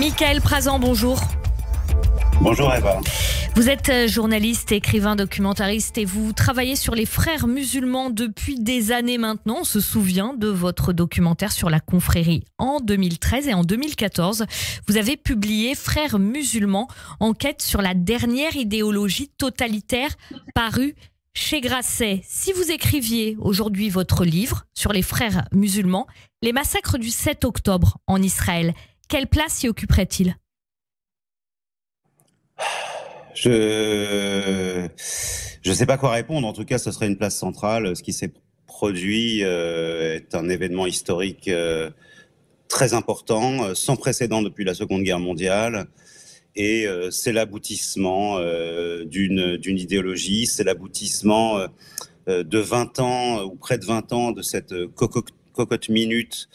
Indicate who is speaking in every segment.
Speaker 1: Mickaël Prazan, bonjour.
Speaker 2: Bonjour Eva.
Speaker 1: Vous êtes journaliste, écrivain, documentariste et vous travaillez sur les frères musulmans depuis des années maintenant. On se souvient de votre documentaire sur la confrérie en 2013 et en 2014. Vous avez publié Frères musulmans, enquête sur la dernière idéologie totalitaire parue chez Grasset. Si vous écriviez aujourd'hui votre livre sur les frères musulmans, les massacres du 7 octobre en Israël, quelle place y occuperait-il ?
Speaker 2: Je sais pas quoi répondre. En tout cas, ce serait une place centrale. Ce qui s'est produit est un événement historique très important, sans précédent depuis la Seconde Guerre mondiale. Et c'est l'aboutissement d'une idéologie, c'est l'aboutissement de 20 ans, ou près de 20 ans, de cette cocotte minute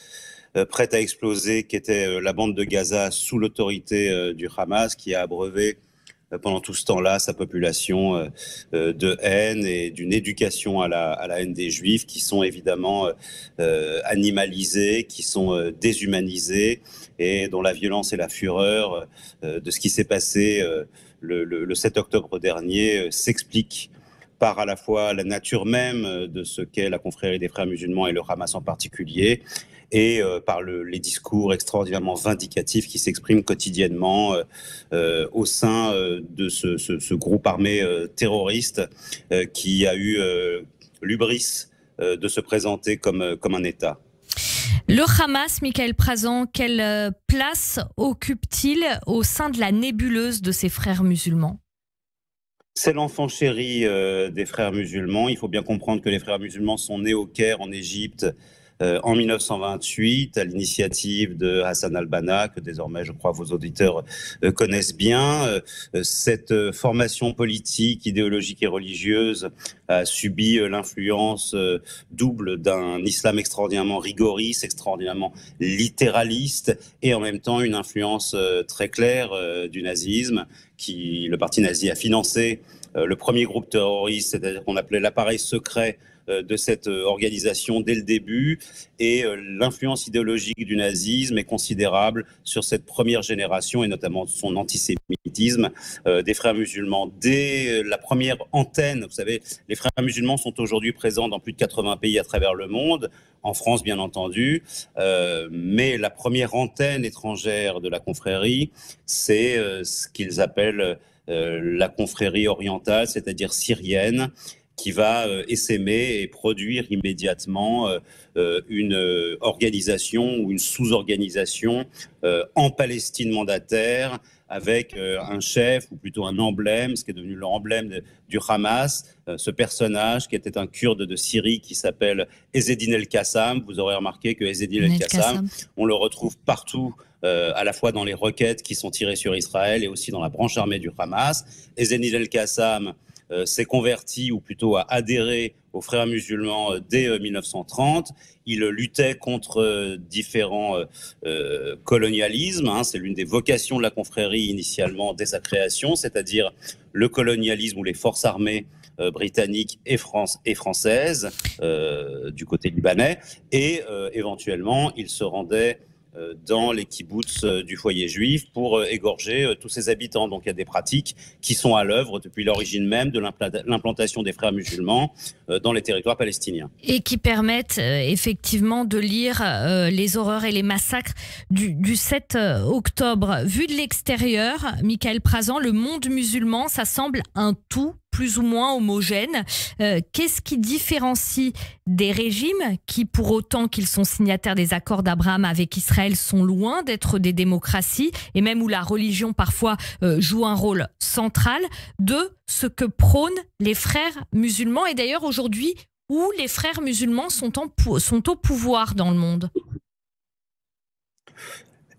Speaker 2: prête à exploser, qui était la bande de Gaza sous l'autorité du Hamas, qui a abreuvé pendant tout ce temps-là sa population de haine et d'une éducation à la haine des Juifs, qui sont évidemment animalisés, qui sont déshumanisés, et dont la violence et la fureur de ce qui s'est passé le 7 octobre dernier s'expliquent par à la fois la nature même de ce qu'est la confrérie des frères musulmans et le Hamas en particulier, et par les discours extraordinairement vindicatifs qui s'expriment quotidiennement au sein de ce groupe armé terroriste qui a eu l'hubris de se présenter comme un État.
Speaker 1: Le Hamas, Mickaël Prazan, quelle place occupe-t-il au sein de la nébuleuse de ces frères musulmans ?
Speaker 2: C'est l'enfant chéri des frères musulmans. Il faut bien comprendre que les frères musulmans sont nés au Caire, en Égypte, en 1928, à l'initiative de Hassan al-Banna, que désormais, je crois, vos auditeurs connaissent bien. Cette formation politique, idéologique et religieuse a subi l'influence double d'un islam extraordinairement rigoriste, extraordinairement littéraliste, et en même temps une influence très claire du nazisme, qui le parti nazi a financé le premier groupe terroriste, c'est-à-dire qu'on appelait l'appareil secret de cette organisation dès le début, et l'influence idéologique du nazisme est considérable sur cette première génération, et notamment son antisémitisme des frères musulmans. Dès la première antenne, vous savez, les frères musulmans sont aujourd'hui présents dans plus de 80 pays à travers le monde, en France bien entendu, mais la première antenne étrangère de la confrérie, c'est ce qu'ils appellent la confrérie orientale, c'est-à-dire syrienne, qui va essaimer et produire immédiatement une organisation ou une sous-organisation en Palestine mandataire, avec un chef, ou plutôt un emblème, ce qui est devenu l'emblème du Hamas, ce personnage qui était un Kurde de Syrie qui s'appelle Ezzedine El-Qassam. Vous aurez remarqué que Ezzedine El-Qassam, on le retrouve partout, à la fois dans les roquettes qui sont tirées sur Israël et aussi dans la branche armée du Hamas. Ezzedine El-Qassam s'est converti, ou plutôt a adhéré aux frères musulmans dès 1930. Il luttait contre différents colonialismes. C'est l'une des vocations de la confrérie initialement dès sa création, c'est-à-dire le colonialisme ou les forces armées britanniques et françaises du côté libanais. Et éventuellement, il se rendait dans les kibboutz du foyer juif pour égorger tous ses habitants. Donc il y a des pratiques qui sont à l'œuvre depuis l'origine même de l'implantation des frères musulmans dans les territoires palestiniens.
Speaker 1: Et qui permettent effectivement de lire les horreurs et les massacres du 7 octobre. Vu de l'extérieur, Mickaël Prazan, le monde musulman, ça semble un tout plus ou moins homogène. Qu'est-ce qui différencie des régimes qui, pour autant qu'ils sont signataires des accords d'Abraham avec Israël, sont loin d'être des démocraties, et même où la religion parfois joue un rôle central, de ce que prônent les frères musulmans, et d'ailleurs aujourd'hui où les frères musulmans sont au pouvoir dans le monde?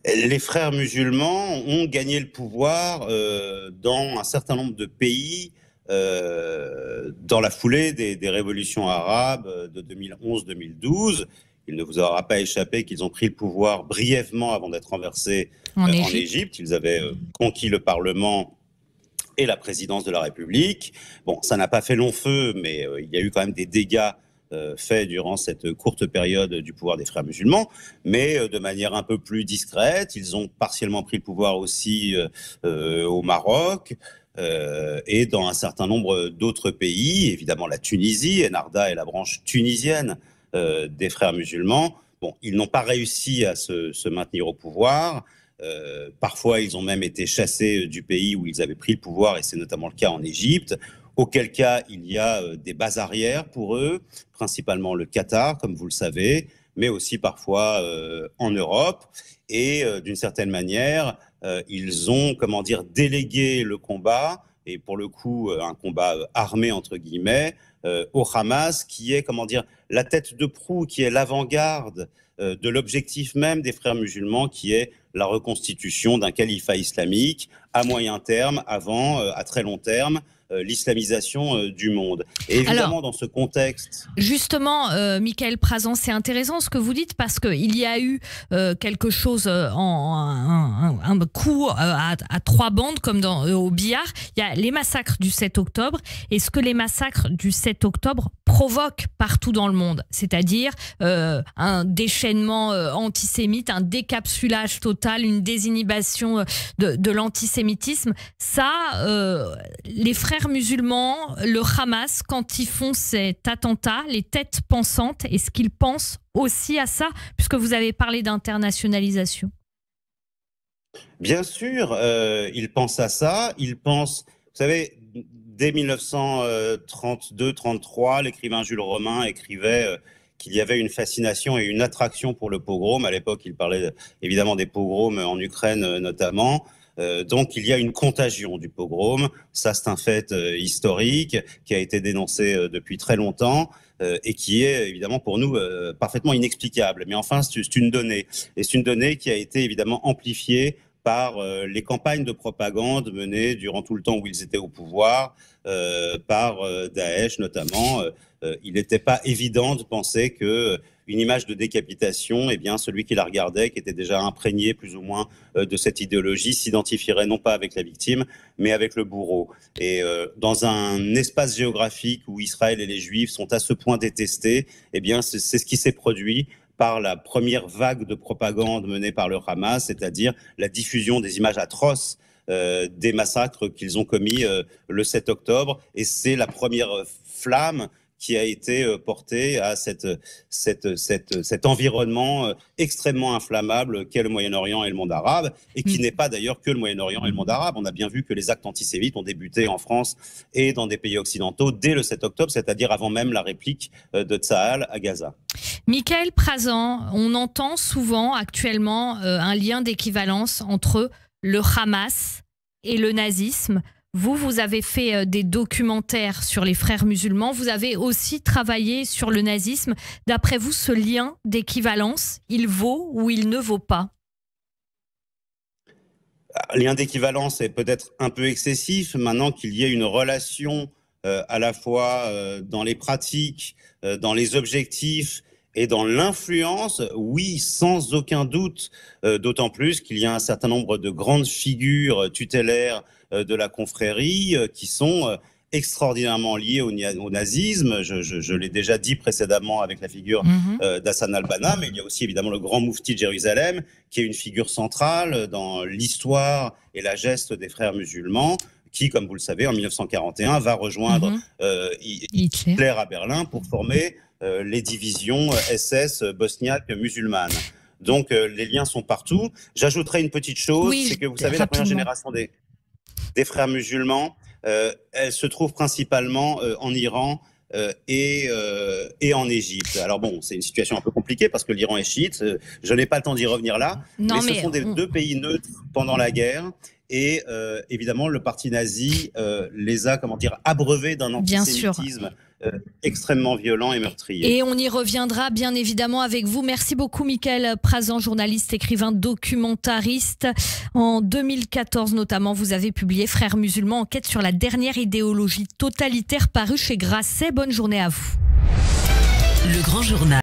Speaker 2: Les frères musulmans ont gagné le pouvoir dans un certain nombre de pays dans la foulée des révolutions arabes de 2011-2012. Il ne vous aura pas échappé qu'ils ont pris le pouvoir brièvement avant d'être renversés en Égypte. Ils avaient conquis le Parlement et la présidence de la République. Bon, ça n'a pas fait long feu, mais il y a eu quand même des dégâts fait durant cette courte période du pouvoir des frères musulmans, mais de manière un peu plus discrète. Ils ont partiellement pris le pouvoir aussi au Maroc et dans un certain nombre d'autres pays, évidemment la Tunisie. Ennahda est la branche tunisienne des frères musulmans. Bon, ils n'ont pas réussi à se maintenir au pouvoir. Parfois, ils ont même été chassés du pays où ils avaient pris le pouvoir, et c'est notamment le cas en Égypte. Auquel cas, il y a des bases arrières pour eux, principalement le Qatar, comme vous le savez, mais aussi parfois en Europe. Et d'une certaine manière, ils ont, délégué le combat, et pour le coup, un combat armé, entre guillemets, au Hamas, qui est, la tête de proue, qui est l'avant-garde de l'objectif même des frères musulmans, qui est la reconstitution d'un califat islamique à moyen terme, avant, à très long terme, l'islamisation du monde. Et évidemment, alors, dans ce contexte...
Speaker 1: Justement, Michael Prazan, c'est intéressant ce que vous dites, parce qu'il y a eu quelque chose, un coup à trois bandes, comme au billard. Il y a les massacres du 7 octobre, et ce que les massacres du 7 octobre provoquent partout dans le monde, c'est-à-dire un déchaînement antisémite, un décapsulage total, une désinhibition de l'antisémitisme. Ça, les frères musulmans, le Hamas, quand ils font cet attentat, les têtes pensantes, est-ce qu'ils pensent aussi à ça, puisque vous avez parlé d'internationalisation?
Speaker 2: Bien sûr, ils pensent à ça. Ils pensent, vous savez, dès 1932-33, l'écrivain Jules Romain écrivait qu'il y avait une fascination et une attraction pour le pogrom. À l'époque, il parlait évidemment des pogroms en Ukraine notamment. Donc il y a une contagion du pogrom, ça c'est un fait historique qui a été dénoncé depuis très longtemps et qui est évidemment pour nous parfaitement inexplicable. Mais enfin c'est une donnée, et c'est une donnée qui a été évidemment amplifiée par les campagnes de propagande menées durant tout le temps où ils étaient au pouvoir, par Daesh notamment. Il n'était pas évident de penser que une image de décapitation, eh bien, celui qui la regardait, qui était déjà imprégné plus ou moins de cette idéologie, s'identifierait non pas avec la victime, mais avec le bourreau. Et dans un espace géographique où Israël et les Juifs sont à ce point détestés, eh bien, c'est ce qui s'est produit par la première vague de propagande menée par le Hamas, c'est-à-dire la diffusion des images atroces des massacres qu'ils ont commis le 7 octobre. Et c'est la première flamme qui a été porté à cet environnement extrêmement inflammable qu'est le Moyen-Orient et le monde arabe, et qui n'est pas d'ailleurs que le Moyen-Orient et le monde arabe. On a bien vu que les actes antisémites ont débuté en France et dans des pays occidentaux dès le 7 octobre, c'est-à-dire avant même la réplique de Tsahal à Gaza.
Speaker 1: Michael Prazan, on entend souvent actuellement un lien d'équivalence entre le Hamas et le nazisme. Vous avez fait des documentaires sur les frères musulmans. Vous avez aussi travaillé sur le nazisme. D'après vous, ce lien d'équivalence, il vaut ou il ne vaut pas?
Speaker 2: Lien d'équivalence est peut-être un peu excessif. Maintenant qu'il y ait une relation à la fois dans les pratiques, dans les objectifs et dans l'influence, oui, sans aucun doute, d'autant plus qu'il y a un certain nombre de grandes figures tutélaires de la confrérie qui sont extraordinairement liées au nazisme. Je l'ai déjà dit précédemment avec la figure d'Hassan al-Banna, mais il y a aussi évidemment le grand moufti de Jérusalem, qui est une figure centrale dans l'histoire et la geste des frères musulmans, qui, comme vous le savez, en 1941, va rejoindre Hitler à Berlin pour former les divisions SS bosniaques musulmanes. Donc les liens sont partout. J'ajouterai une petite chose, c'est que vous savez, la première génération des frères musulmans, elle se trouve principalement en Iran et en Égypte. Alors bon, c'est une situation un peu compliquée parce que l'Iran est chiite. Je n'ai pas le temps d'y revenir là. Non, mais ce sont deux pays neutres pendant la guerre. Et évidemment, le parti nazi les a, abreuvés d'un antisémitisme extrêmement violent et meurtrier.
Speaker 1: Et on y reviendra bien évidemment avec vous. Merci beaucoup Michael Prazan, journaliste, écrivain, documentariste. En 2014 notamment, vous avez publié Frères musulmans, enquête sur la dernière idéologie totalitaire, paru chez Grasset. Bonne journée à vous.
Speaker 3: Le Grand Journal.